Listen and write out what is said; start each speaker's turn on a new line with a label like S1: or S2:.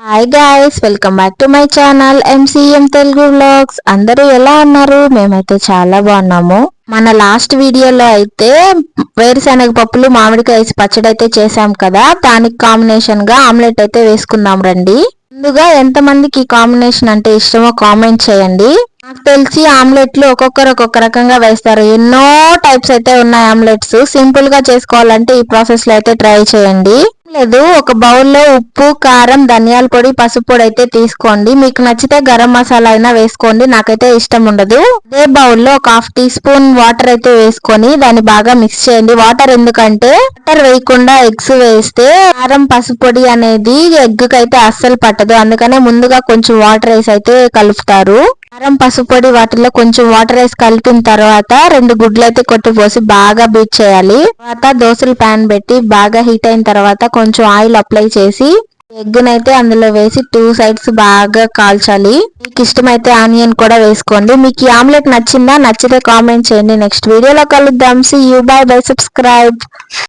S1: Hi guys, welcome back to my channel MCM Telugu vlogs. అందరూ ఎలా ఉన్నారు? మేమైతే చాలా బాగున్నాము. మన లాస్ట్ వీడియోలో అయితే వేరుశనగ పప్పులు మామిడికాయ వేసి పచ్చడి అయితే చేసాం కదా, దానికి కాంబినేషన్ గా ఆమ్లెట్ అయితే వేసుకుందాం రండి. ముందుగా ఎంతమందికి ఈ కాంబినేషన్ అంటే ఇష్టమో కామెంట్ చేయండి. నాకు తెలిసి ఆమ్లెట్లు ఒక్కొక్కరు ఒక్కొక్క రకంగా వేస్తారు. ఎన్నో టైప్స్ అయితే ఉన్నాయి ఆమ్లెట్స్. సింపుల్ గా చేసుకోవాలంటే ఈ ప్రాసెస్ లో అయితే ట్రై చేయండి. లేదు, ఒక బౌల్లో ఉప్పు, కారం, ధనియాల పొడి, పసుపు పొడి అయితే తీసుకోండి. మీకు నచ్చితే గరం మసాలా అయినా వేసుకోండి, నాకైతే ఇష్టం ఉండదు. అదే బౌల్లో ఒక హాఫ్ టీ స్పూన్ వాటర్ అయితే వేసుకొని దాన్ని బాగా మిక్స్ చేయండి. వాటర్ ఎందుకంటే వాటర్ వేయకుండా ఎగ్స్ వేస్తే కారం, పసుపు పొడి అనేది ఎగ్ కైతే అస్సలు పట్టదు. అందుకనే ముందుగా కొంచెం వాటర్ వేసి అయితే కలుపుతారు. కారం, పసుపు పొడి వాటిలో కొంచెం వాటర్ వేసి కలిపిన తర్వాత 2 గుడ్లు అయితే కొట్టిపోసి బాగా బీట్ చేయాలి. తర్వాత దోశల ప్యాన్ పెట్టి బాగా హీట్ అయిన తర్వాత కొంచెం ఆయిల్ అప్లై చేసి ఎగ్ నైతే అందులో వేసి 2 సైడ్స్ బాగా కాల్చాలి. మీకు ఇష్టమైతే ఆనియన్ కూడా వేసుకోండి. మీకు ఈ ఆమ్లెట్ నచ్చిందా? నచ్చితే కామెంట్ చేయండి. నెక్స్ట్ వీడియోలో కలుద్దాం. See you, bye bye, subscribe.